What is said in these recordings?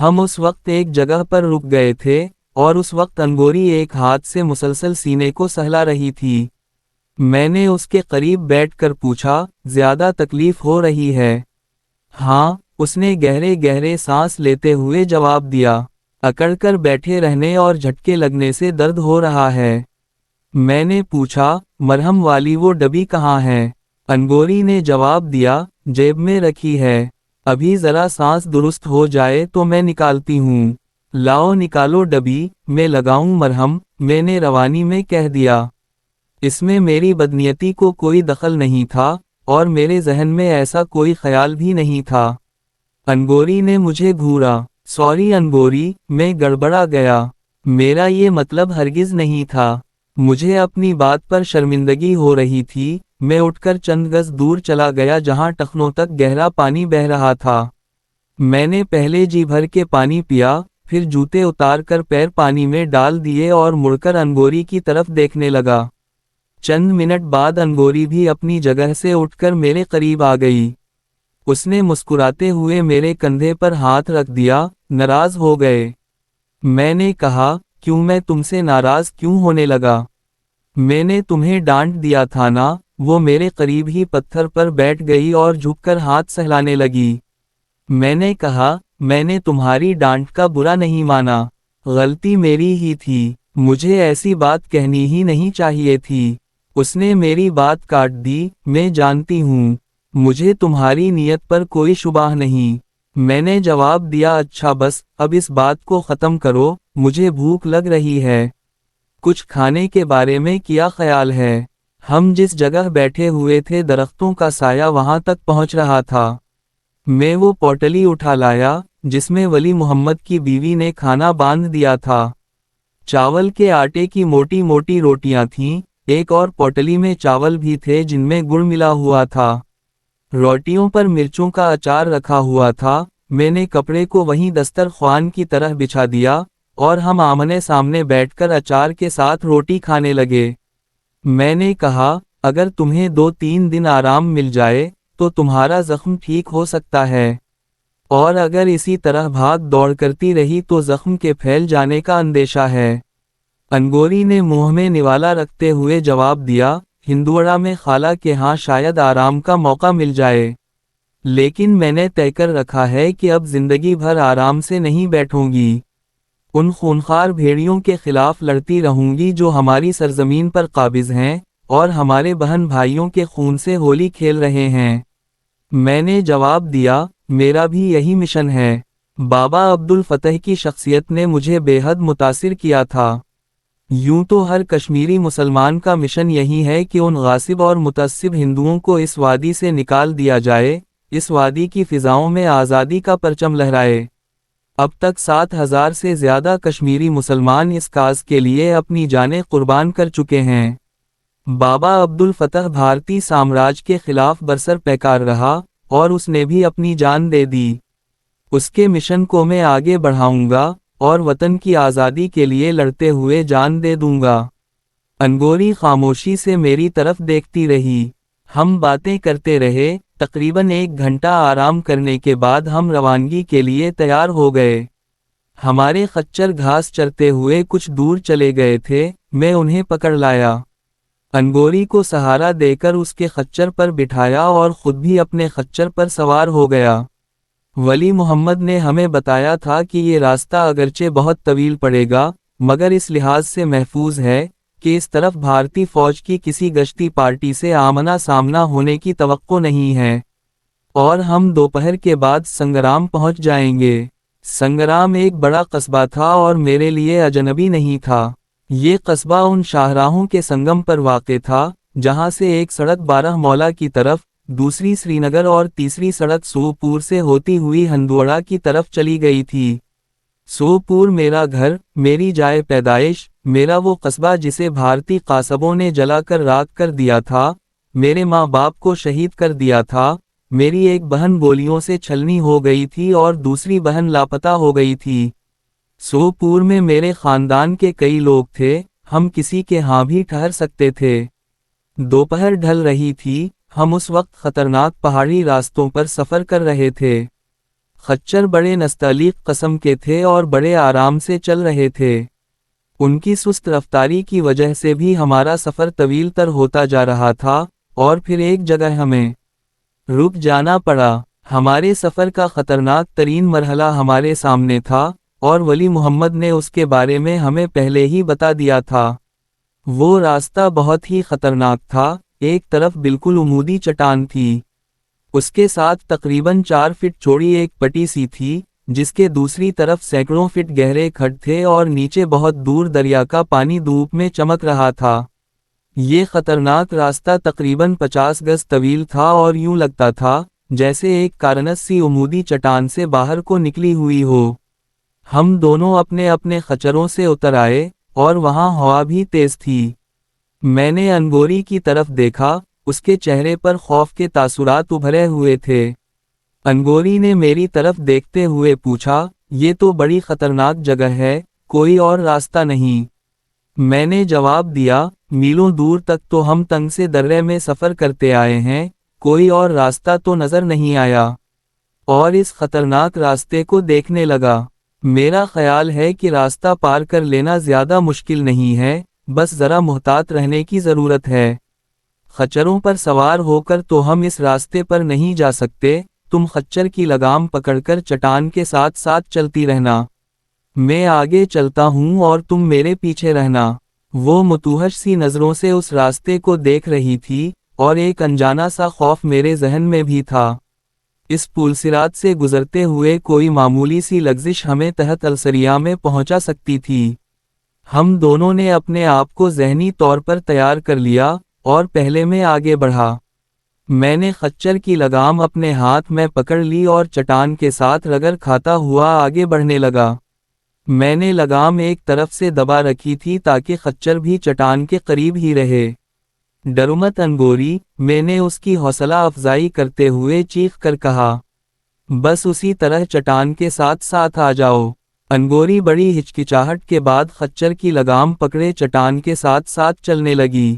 ہم اس وقت ایک جگہ پر رک گئے تھے اور اس وقت انگوری ایک ہاتھ سے مسلسل سینے کو سہلا رہی تھی۔ میں نے اس کے قریب بیٹھ کر پوچھا، زیادہ تکلیف ہو رہی ہے؟ ہاں، اس نے گہرے گہرے سانس لیتے ہوئے جواب دیا۔ اکڑ کر بیٹھے رہنے اور جھٹکے لگنے سے درد ہو رہا ہے۔ میں نے پوچھا، مرہم والی وہ ڈبی کہاں ہے؟ انگوری نے جواب دیا، جیب میں رکھی ہے، ابھی ذرا سانس درست ہو جائے تو میں نکالتی ہوں۔ لاؤ نکالو ڈبی، میں لگاؤں مرہم، میں نے روانی میں کہہ دیا۔ اس میں میری بدنیتی کو کوئی دخل نہیں تھا اور میرے ذہن میں ایسا کوئی خیال بھی نہیں تھا۔ انگوری نے مجھے گھورا۔ سوری انگوری، میں گڑبڑا گیا، میرا یہ مطلب ہرگز نہیں تھا۔ مجھے اپنی بات پر شرمندگی ہو رہی تھی۔ میں اٹھ کر چند گز دور چلا گیا جہاں ٹخنوں تک گہرا پانی بہہ رہا تھا۔ میں نے پہلے جی بھر کے پانی پیا، پھر جوتے اتار کر پیر پانی میں ڈال دیے اور مڑ کر انگوری کی طرف دیکھنے لگا۔ چند منٹ بعد انگوری بھی اپنی جگہ سے اٹھ کر میرے قریب آ گئی۔ اس نے مسکراتے ہوئے میرے کندھے پر ہاتھ رکھ دیا۔ ناراض ہو گئے؟ میں نے کہا، کیوں، میں تم سے ناراض کیوں ہونے لگا؟ میں نے تمہیں ڈانٹ دیا تھا نا۔ وہ میرے قریب ہی پتھر پر بیٹھ گئی اور جھک کر ہاتھ سہلانے لگی۔ میں نے کہا، میں نے تمہاری ڈانٹ کا برا نہیں مانا، غلطی میری ہی تھی، مجھے ایسی بات کہنی ہی نہیں چاہیے تھی۔ اس نے میری بات کاٹ دی، میں جانتی ہوں، مجھے تمہاری نیت پر کوئی شبہ نہیں۔ میں نے جواب دیا، اچھا بس اب اس بات کو ختم کرو، مجھے بھوک لگ رہی ہے۔ کچھ کھانے کے بارے میں کیا خیال ہے؟ ہم جس جگہ بیٹھے ہوئے تھے درختوں کا سایہ وہاں تک پہنچ رہا تھا۔ میں وہ پوٹلی اٹھا لایا جس میں ولی محمد کی بیوی نے کھانا باندھ دیا تھا۔ چاول کے آٹے کی موٹی موٹی روٹیاں تھیں، ایک اور پوٹلی میں چاول بھی تھے جن میں گڑ ملا ہوا تھا۔ روٹیوں پر مرچوں کا اچار رکھا ہوا تھا۔ میں نے کپڑے کو وہیں دسترخوان کی طرح بچھا دیا اور ہم آمنے سامنے بیٹھ کر اچار کے ساتھ روٹی کھانے لگے۔ میں نے کہا، اگر تمہیں 2-3 دن آرام مل جائے تو تمہارا زخم ٹھیک ہو سکتا ہے، اور اگر اسی طرح بھاگ دوڑ کرتی رہی تو زخم کے پھیل جانے کا اندیشہ ہے۔ انگوری نے منہ میں نوالا رکھتے ہوئے جواب دیا، ہندوڑا میں خالہ کے ہاں شاید آرام کا موقع مل جائے، لیکن میں نے طے کر رکھا ہے کہ اب زندگی بھر آرام سے نہیں بیٹھوں گی۔ ان خونخوار بھیڑیوں کے خلاف لڑتی رہوں گی جو ہماری سرزمین پر قابض ہیں اور ہمارے بہن بھائیوں کے خون سے ہولی کھیل رہے ہیں۔ میں نے جواب دیا، میرا بھی یہی مشن ہے۔ بابا عبد الفتح کی شخصیت نے مجھے بے حد متاثر کیا تھا۔ یوں تو ہر کشمیری مسلمان کا مشن یہی ہے کہ ان غاصب اور متعصب ہندوؤں کو اس وادی سے نکال دیا جائے، اس وادی کی فضاؤں میں آزادی کا پرچم لہرائے۔ اب تک 7,000 سے زیادہ کشمیری مسلمان اس کاز کے لیے اپنی جانیں قربان کر چکے ہیں۔ بابا عبد الفتح بھارتی سامراج کے خلاف برسر پیکار رہا اور اس نے بھی اپنی جان دے دی۔ اس کے مشن کو میں آگے بڑھاؤں گا اور وطن کی آزادی کے لیے لڑتے ہوئے جان دے دوں گا۔ انگوری خاموشی سے میری طرف دیکھتی رہی۔ ہم باتیں کرتے رہے۔ تقریباً 1 گھنٹہ آرام کرنے کے بعد ہم روانگی کے لیے تیار ہو گئے۔ ہمارے خچر گھاس چرتے ہوئے کچھ دور چلے گئے تھے، میں انہیں پکڑ لایا۔ انگوری کو سہارا دے کر اس کے خچر پر بٹھایا اور خود بھی اپنے خچر پر سوار ہو گیا۔ ولی محمد نے ہمیں بتایا تھا کہ یہ راستہ اگرچہ بہت طویل پڑے گا مگر اس لحاظ سے محفوظ ہے کہ اس طرف بھارتی فوج کی کسی گشتی پارٹی سے آمنا سامنا ہونے کی توقع نہیں ہے، اور ہم دوپہر کے بعد سنگرام پہنچ جائیں گے۔ سنگرام ایک بڑا قصبہ تھا اور میرے لیے اجنبی نہیں تھا۔ یہ قصبہ ان شاہراہوں کے سنگم پر واقع تھا جہاں سے ایک سڑک بارہ مولا کی طرف، دوسری سری نگر اور تیسری سڑک سوپور سے ہوتی ہوئی ہندوڑا کی طرف چلی گئی تھی۔ سوپور میرا گھر، میری جائے پیدائش، میرا وہ قصبہ جسے بھارتی قاصبوں نے جلا کر راکھ کر دیا تھا، میرے ماں باپ کو شہید کر دیا تھا، میری ایک بہن گولیوں سے چھلنی ہو گئی تھی اور دوسری بہن لاپتہ ہو گئی تھی۔ سوپور میں میرے خاندان کے کئی لوگ تھے، ہم کسی کے ہاں بھی ٹھہر سکتے تھے۔ دوپہر ڈھل رہی تھی، ہم اس وقت خطرناک پہاڑی راستوں پر سفر کر رہے تھے۔ خچر بڑے نستعلیق قسم کے تھے اور بڑے آرام سے چل رہے تھے۔ ان کی سست رفتاری کی وجہ سے بھی ہمارا سفر طویل تر ہوتا جا رہا تھا، اور پھر ایک جگہ ہمیں رک جانا پڑا۔ ہمارے سفر کا خطرناک ترین مرحلہ ہمارے سامنے تھا، اور ولی محمد نے اس کے بارے میں ہمیں پہلے ہی بتا دیا تھا۔ وہ راستہ بہت ہی خطرناک تھا، ایک طرف بالکل عمودی چٹان تھی، اس کے ساتھ تقریباً 4 فٹ چوڑی ایک پٹی سی تھی، جس کے دوسری طرف سینکڑوں فٹ گہرے کھڈ تھے اور نیچے بہت دور دریا کا پانی دھوپ میں چمک رہا تھا۔ یہ خطرناک راستہ تقریباً 50 گز طویل تھا اور یوں لگتا تھا جیسے ایک کارنس سی عمودی چٹان سے باہر کو نکلی ہوئی ہو۔ ہم دونوں اپنے اپنے خچروں سے اتر آئے، اور وہاں ہوا بھی تیز تھی۔ میں نے انگوری کی طرف دیکھا، اس کے چہرے پر خوف کے تاثرات ابھرے ہوئے تھے۔ انگوری نے میری طرف دیکھتے ہوئے پوچھا، یہ تو بڑی خطرناک جگہ ہے، کوئی اور راستہ نہیں؟ میں نے جواب دیا، میلوں دور تک تو ہم تنگ سے درے میں سفر کرتے آئے ہیں، کوئی اور راستہ تو نظر نہیں آیا، اور اس خطرناک راستے کو دیکھنے لگا۔ میرا خیال ہے کہ راستہ پار کر لینا زیادہ مشکل نہیں ہے، بس ذرا محتاط رہنے کی ضرورت ہے۔ خچروں پر سوار ہو کر تو ہم اس راستے پر نہیں جا سکتے، تم خچر کی لگام پکڑ کر چٹان کے ساتھ ساتھ چلتی رہنا، میں آگے چلتا ہوں اور تم میرے پیچھے رہنا۔ وہ متوحش سی نظروں سے اس راستے کو دیکھ رہی تھی، اور ایک انجانا سا خوف میرے ذہن میں بھی تھا۔ اس پولسرات سے گزرتے ہوئے کوئی معمولی سی لغزش ہمیں تحت السریہ میں پہنچا سکتی تھی۔ ہم دونوں نے اپنے آپ کو ذہنی طور پر تیار کر لیا، اور پہلے میں آگے بڑھا۔ میں نے خچر کی لگام اپنے ہاتھ میں پکڑ لی اور چٹان کے ساتھ رگڑ کھاتا ہوا آگے بڑھنے لگا۔ میں نے لگام ایک طرف سے دبا رکھی تھی تاکہ خچر بھی چٹان کے قریب ہی رہے۔ ڈرو مت انگوری، میں نے اس کی حوصلہ افزائی کرتے ہوئے چیخ کر کہا، بس اسی طرح چٹان کے ساتھ ساتھ آ جاؤ۔ انگوری بڑی ہچکچاہٹ کے بعد خچر کی لگام پکڑے چٹان کے ساتھ ساتھ چلنے لگی۔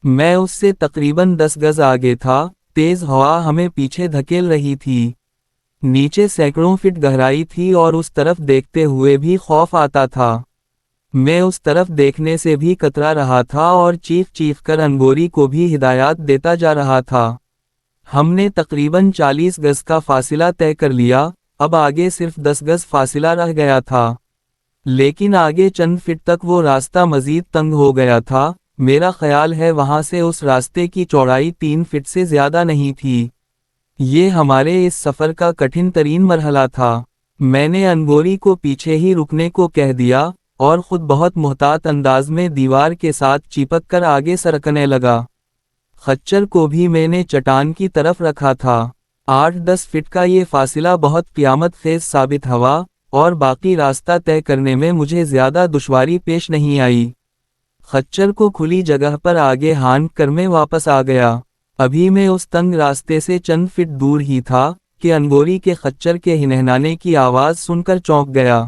میں اس سے تقریباً 10 گز آگے تھا، تیز ہوا ہمیں پیچھے دھکیل رہی تھی۔ نیچے سینکڑوں فٹ گہرائی تھی اور اس طرف دیکھتے ہوئے بھی خوف آتا تھا۔ میں اس طرف دیکھنے سے بھی کترا رہا تھا اور چیخ چیخ کر انگوری کو بھی ہدایات دیتا جا رہا تھا۔ ہم نے تقریباً 40 گز کا فاصلہ طے کر لیا، اب آگے صرف 10 گز فاصلہ رہ گیا تھا، لیکن آگے چند فٹ تک وہ راستہ مزید تنگ ہو گیا تھا۔ میرا خیال ہے وہاں سے اس راستے کی چوڑائی 3 فٹ سے زیادہ نہیں تھی۔ یہ ہمارے اس سفر کا کٹھن ترین مرحلہ تھا۔ میں نے انگوری کو پیچھے ہی رکنے کو کہہ دیا، اور خود بہت محتاط انداز میں دیوار کے ساتھ چپک کر آگے سرکنے لگا۔ خچر کو بھی میں نے چٹان کی طرف رکھا تھا۔ 8-10 فٹ کا یہ فاصلہ بہت قیامت خیز ثابت ہوا، اور باقی راستہ طے کرنے میں مجھے زیادہ دشواری پیش نہیں آئی۔ خچر کو کھلی جگہ پر آگے ہانک کر میں واپس آ گیا۔ ابھی میں اس تنگ راستے سے چند فٹ دور ہی تھا کہ انگوری کے خچر کے ہنہنانے کی آواز سن کر چونک گیا۔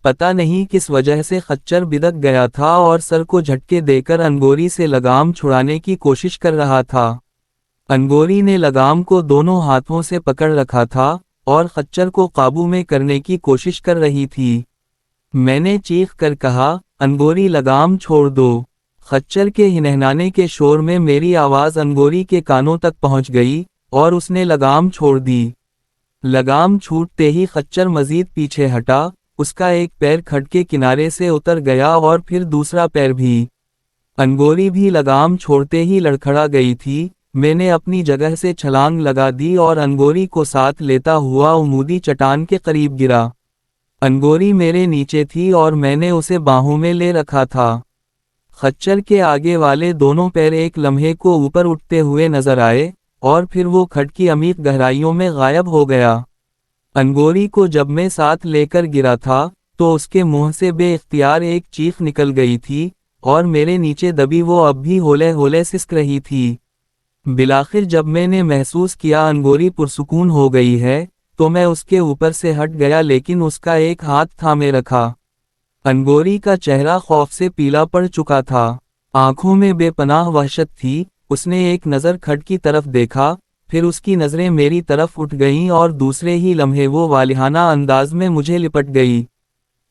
پتہ نہیں کس وجہ سے خچر بدک گیا تھا اور سر کو جھٹکے دے کر انگوری سے لگام چھڑانے کی کوشش کر رہا تھا۔ انگوری نے لگام کو دونوں ہاتھوں سے پکڑ رکھا تھا اور خچر کو قابو میں کرنے کی کوشش کر رہی تھی۔ میں نے چیخ کر کہا، انگوری لگام چھوڑ دو۔ خچر کے ہنہنانے کے شور میں میری آواز انگوری کے کانوں تک پہنچ گئی، اور اس نے لگام چھوڑ دی۔ لگام چھوٹتے ہی خچر مزید پیچھے ہٹا، اس کا ایک پیر کھڈ کے کنارے سے اتر گیا اور پھر دوسرا پیر بھی۔ انگوری بھی لگام چھوڑتے ہی لڑکھڑا گئی تھی۔ میں نے اپنی جگہ سے چھلانگ لگا دی اور انگوری کو ساتھ لیتا ہوا عمودی چٹان کے قریب گرا۔ انگوری میرے نیچے تھی اور میں نے اسے باہوں میں لے رکھا تھا۔ خچر کے آگے والے دونوں پیر ایک لمحے کو اوپر اٹھتے ہوئے نظر آئے، اور پھر وہ کھڈ کی عمیق گہرائیوں میں غائب ہو گیا۔ انگوری کو جب میں ساتھ لے کر گرا تھا تو اس کے منہ سے بے اختیار ایک چیخ نکل گئی تھی، اور میرے نیچے دبی وہ اب بھی ہولے ہولے سسک رہی تھی۔ بالآخر جب میں نے محسوس کیا انگوری پرسکون ہو گئی ہے تو میں اس کے اوپر سے ہٹ گیا، لیکن اس کا ایک ہاتھ تھامے رکھا۔ انگوری کا چہرہ خوف سے پیلا پڑ چکا تھا، آنکھوں میں بے پناہ وحشت تھی۔ اس نے ایک نظر کھڈ کی طرف دیکھا، پھر اس کی نظریں میری طرف اٹھ گئیں اور دوسرے ہی لمحے وہ والہانہ انداز میں مجھے لپٹ گئی۔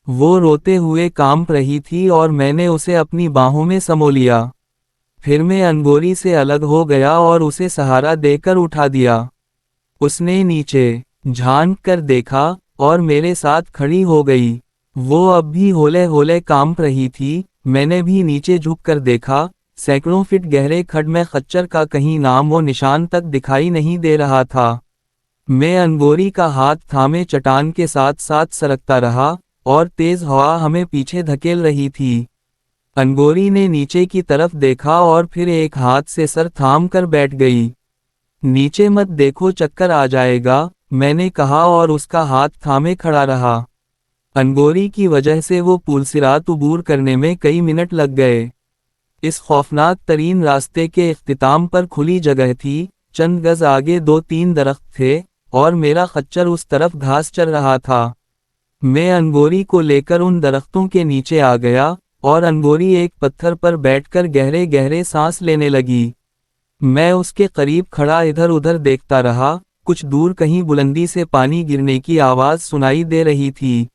وہ روتے ہوئے کانپ رہی تھی اور میں نے اسے اپنی باہوں میں سمو لیا۔ پھر میں انگوری سے الگ ہو گیا اور اسے سہارا دے کر اٹھا دیا۔ اس نے نیچے جھانک کر دیکھا اور میرے ساتھ کھڑی ہو گئی۔ وہ اب بھی ہولے ہولے کانپ رہی تھی۔ میں نے بھی نیچے جھک کر دیکھا۔ سینکڑوں فٹ گہرے کھڈ میں خچر کا کہیں نام و نشان تک دکھائی نہیں دے رہا تھا۔ میں انگوری کا ہاتھ تھامے چٹان کے ساتھ ساتھ سرکتا رہا اور تیز ہوا ہمیں پیچھے دھکیل رہی تھی۔ انگوری نے نیچے کی طرف دیکھا اور پھر ایک ہاتھ سے سر تھام کر بیٹھ گئی۔ نیچے مت دیکھو، چکر آ جائے گا، میں نے کہا اور اس کا ہاتھ تھامے کھڑا رہا۔ انگوری کی وجہ سے وہ پولسرات عبور کرنے میں کئی منٹ لگ گئے۔ اس خوفناک ترین راستے کے اختتام پر کھلی جگہ تھی، چند گز آگے 2-3 درخت تھے اور میرا خچر اس طرف گھاس چر رہا تھا۔ میں انگوری کو لے کر ان درختوں کے نیچے آ گیا اور انگوری ایک پتھر پر بیٹھ کر گہرے گہرے سانس لینے لگی۔ میں اس کے قریب کھڑا ادھر ادھر دیکھتا رہا۔ کچھ دور کہیں بلندی سے پانی گرنے کی آواز سنائی دے رہی تھی۔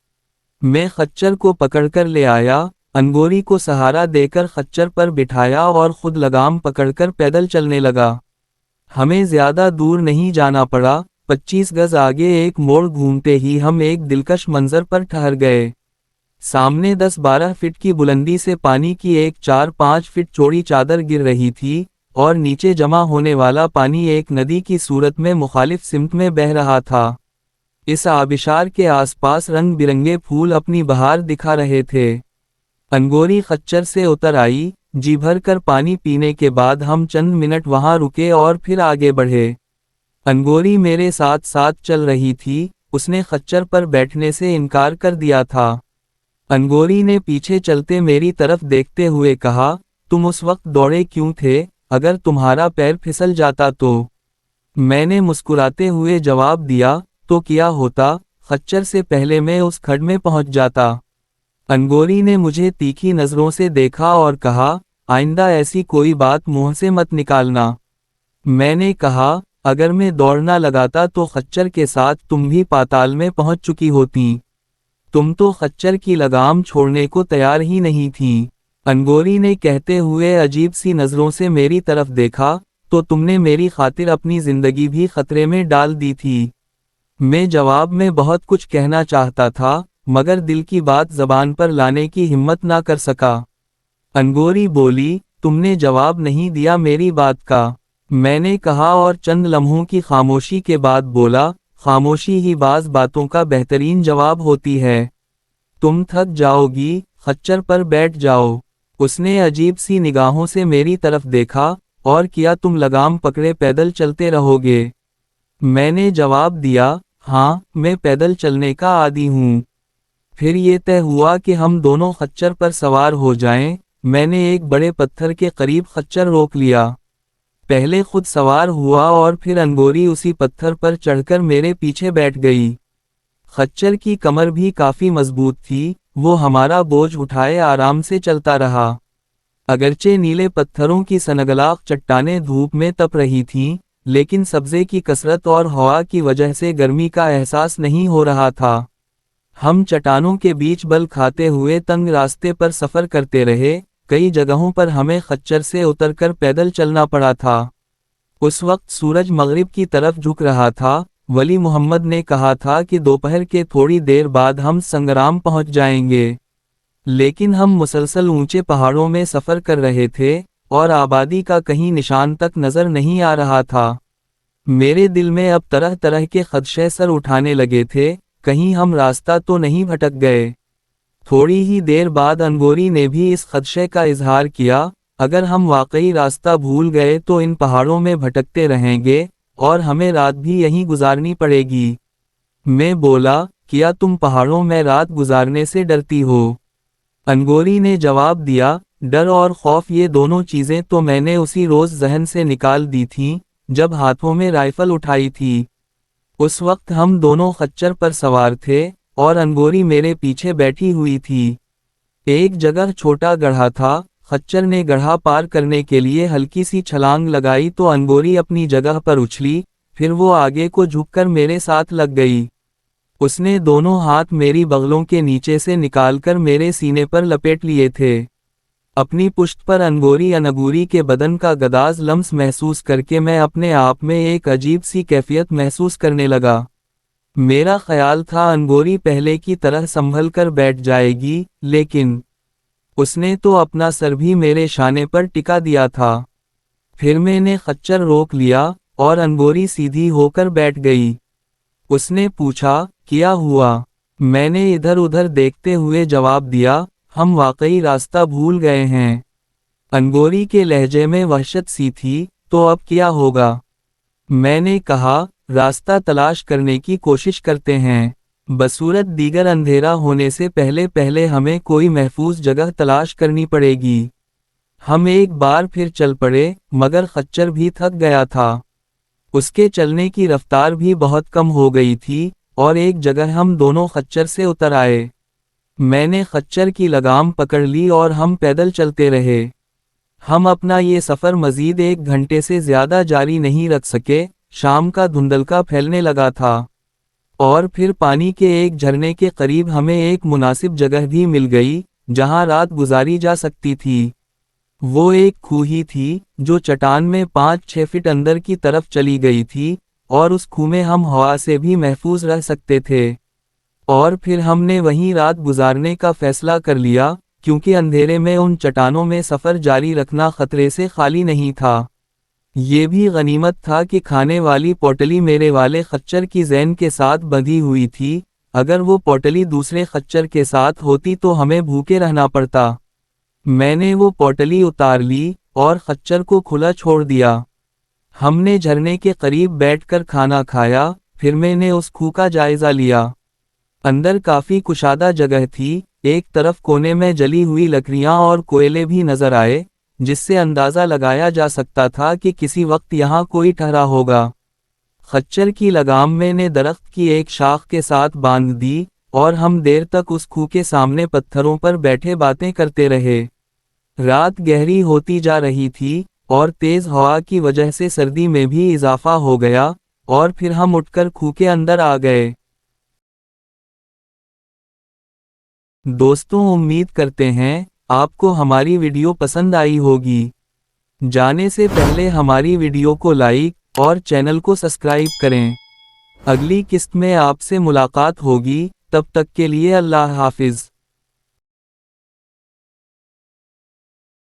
میں خچر کو پکڑ کر لے آیا، انگوری کو سہارا دے کر خچر پر بٹھایا اور خود لگام پکڑ کر پیدل چلنے لگا۔ ہمیں زیادہ دور نہیں جانا پڑا، 25 گز آگے ایک موڑ گھومتے ہی ہم ایک دلکش منظر پر ٹھہر گئے۔ سامنے 10-12 فٹ کی بلندی سے پانی کی ایک 4-5 فٹ چوڑی چادر گر رہی تھی اور نیچے جمع ہونے والا پانی ایک ندی کی صورت میں مخالف سمت میں بہہ رہا تھا۔ اس آبشار کے آس پاس رنگ برنگے پھول اپنی بہار دکھا رہے تھے۔ انگوری خچر سے اتر آئی۔ جی بھر کر پانی پینے کے بعد ہم چند منٹ وہاں رکے اور پھر آگے بڑھے۔ انگوری میرے ساتھ ساتھ چل رہی تھی، اس نے خچر پر بیٹھنے سے انکار کر دیا تھا۔ انگوری نے پیچھے چلتے میری طرف دیکھتے ہوئے کہا، تم اس وقت دوڑے کیوں تھے؟ اگر تمہارا پیر پھسل جاتا تو؟ میں نے مسکراتے ہوئے جواب دیا، تو کیا ہوتا، خچر سے پہلے میں اس کھڈ میں پہنچ جاتا۔ انگوری نے مجھے تیکھی نظروں سے دیکھا اور کہا، آئندہ ایسی کوئی بات منہ سے مت نکالنا۔ میں نے کہا، اگر میں دوڑنا لگاتا تو خچر کے ساتھ تم بھی پاتال میں پہنچ چکی ہوتیں۔ تم تو خچر کی لگام چھوڑنے کو تیار ہی نہیں تھیں۔ انگوری نے کہتے ہوئے عجیب سی نظروں سے میری طرف دیکھا، تو تم نے میری خاطر اپنی زندگی بھی خطرے میں ڈال دی تھی۔ میں جواب میں بہت کچھ کہنا چاہتا تھا، مگر دل کی بات زبان پر لانے کی ہمت نہ کر سکا۔ انگوری بولی، تم نے جواب نہیں دیا میری بات کا۔ میں نے کہا اور چند لمحوں کی خاموشی کے بعد بولا، خاموشی ہی بعض باتوں کا بہترین جواب ہوتی ہے۔ تم تھک جاؤ گی، خچر پر بیٹھ جاؤ۔ اس نے عجیب سی نگاہوں سے میری طرف دیکھا اور کیا تم لگام پکڑے پیدل چلتے رہو گے؟ میں نے جواب دیا، ہاں، میں پیدل چلنے کا عادی ہوں۔ پھر یہ طے ہوا کہ ہم دونوں خچر پر سوار ہو جائیں۔ میں نے ایک بڑے پتھر کے قریب خچر روک لیا۔ پہلے خود سوار ہوا اور پھر انگوری اسی پتھر پر چڑھ کر میرے پیچھے بیٹھ گئی۔ خچر کی کمر بھی کافی مضبوط تھی، وہ ہمارا بوجھ اٹھائے آرام سے چلتا رہا۔ اگرچہ نیلے پتھروں کی سنگلاخ چٹانیں دھوپ میں تپ رہی تھیں، لیکن سبزے کی کثرت اور ہوا کی وجہ سے گرمی کا احساس نہیں ہو رہا تھا۔ ہم چٹانوں کے بیچ بل کھاتے ہوئے تنگ راستے پر سفر کرتے رہے۔ کئی جگہوں پر ہمیں خچر سے اتر کر پیدل چلنا پڑا تھا۔ اس وقت سورج مغرب کی طرف جھک رہا تھا۔ ولی محمد نے کہا تھا کہ دوپہر کے تھوڑی دیر بعد ہم سنگرام پہنچ جائیں گے، لیکن ہم مسلسل اونچے پہاڑوں میں سفر کر رہے تھے اور آبادی کا کہیں نشان تک نظر نہیں آ رہا تھا۔ میرے دل میں اب طرح طرح کے خدشے سر اٹھانے لگے تھے، کہیں ہم راستہ تو نہیں بھٹک گئے۔ تھوڑی ہی دیر بعد انگوری نے بھی اس خدشے کا اظہار کیا، اگر ہم واقعی راستہ بھول گئے تو ان پہاڑوں میں بھٹکتے رہیں گے اور ہمیں رات بھی یہیں گزارنی پڑے گی۔ میں بولا، کیا تم پہاڑوں میں رات گزارنے سے ڈرتی ہو؟ انگوری نے جواب دیا، ڈر اور خوف یہ دونوں چیزیں تو میں نے اسی روز ذہن سے نکال دی تھیں جب ہاتھوں میں رائفل اٹھائی تھی۔ اس وقت ہم دونوں خچر پر سوار تھے اور انگوری میرے پیچھے بیٹھی ہوئی تھی۔ ایک جگہ چھوٹا گڑھا تھا، خچر نے گڑھا پار کرنے کے لیے ہلکی سی چھلانگ لگائی تو انگوری اپنی جگہ پر اچھلی پھر وہ آگے کو جھک کر میرے ساتھ لگ گئی۔ اس نے دونوں ہاتھ میری بغلوں کے نیچے سے نکال کر میرے سینے پر لپیٹ لیے تھے۔ اپنی پشت پر انگوری انگوری کے بدن کا گداز لمس محسوس کر کے میں اپنے آپ میں ایک عجیب سی کیفیت محسوس کرنے لگا۔ میرا خیال تھا انگوری پہلے کی طرح سنبھل کر بیٹھ جائے گی، لیکن اس نے تو اپنا سر بھی میرے شانے پر ٹکا دیا تھا۔ پھر میں نے خچر روک لیا اور انگوری سیدھی ہو کر بیٹھ گئی۔ اس نے پوچھا، کیا ہوا؟ میں نے ادھر ادھر دیکھتے ہوئے جواب دیا، ہم واقعی راستہ بھول گئے ہیں۔ انگوری کے لہجے میں وحشت سی تھی، تو اب کیا ہوگا؟ میں نے کہا، راستہ تلاش کرنے کی کوشش کرتے ہیں۔ بصورت دیگر اندھیرا ہونے سے پہلے ہمیں کوئی محفوظ جگہ تلاش کرنی پڑے گی۔ ہم ایک بار پھر چل پڑے، مگر خچر بھی تھک گیا تھا۔ اس کے چلنے کی رفتار بھی بہت کم ہو گئی تھی، اور ایک جگہ ہم دونوں خچر سے اتر آئے۔ میں نے خچر کی لگام پکڑ لی اور ہم پیدل چلتے رہے۔ ہم اپنا یہ سفر مزید 1 گھنٹے سے زیادہ جاری نہیں رکھ سکے، شام کا دھندلکا پھیلنے لگا تھا۔ اور پھر پانی کے ایک جھرنے کے قریب ہمیں ایک مناسب جگہ بھی مل گئی، جہاں رات گزاری جا سکتی تھی۔ وہ ایک کھوہی تھی، جو چٹان میں 5-6 فٹ اندر کی طرف چلی گئی تھی، اور اس کھو میں ہم ہوا سے بھی محفوظ رہ سکتے تھے۔ اور پھر ہم نے وہیں رات گزارنے کا فیصلہ کر لیا، کیونکہ اندھیرے میں ان چٹانوں میں سفر جاری رکھنا خطرے سے خالی نہیں تھا۔ یہ بھی غنیمت تھا کہ کھانے والی پوٹلی میرے والے خچر کی زین کے ساتھ بندھی ہوئی تھی، اگر وہ پوٹلی دوسرے خچر کے ساتھ ہوتی تو ہمیں بھوکے رہنا پڑتا۔ میں نے وہ پوٹلی اتار لی اور خچر کو کھلا چھوڑ دیا۔ ہم نے جھرنے کے قریب بیٹھ کر کھانا کھایا، پھر میں نے اس کھو کا جائزہ لیا۔ اندر کافی کشادہ جگہ تھی، ایک طرف کونے میں جلی ہوئی لکڑیاں اور کوئلے بھی نظر آئے، جس سے اندازہ لگایا جا سکتا تھا کہ کسی وقت یہاں کوئی ٹھہرا ہوگا۔ خچر کی لگام میں نے درخت کی ایک شاخ کے ساتھ باندھ دی، اور ہم دیر تک اس کھو کے سامنے پتھروں پر بیٹھے باتیں کرتے رہے۔ رات گہری ہوتی جا رہی تھی، اور تیز ہوا کی وجہ سے سردی میں بھی اضافہ ہو گیا، اور پھر ہم اٹھ کر کھو کے اندر آ گئے۔ دوستوں، امید کرتے ہیں آپ کو ہماری ویڈیو پسند آئی ہوگی۔ جانے سے پہلے ہماری ویڈیو کو لائک اور چینل کو سبسکرائب کریں۔ اگلی قسط میں آپ سے ملاقات ہوگی، تب تک کے لیے اللہ حافظ۔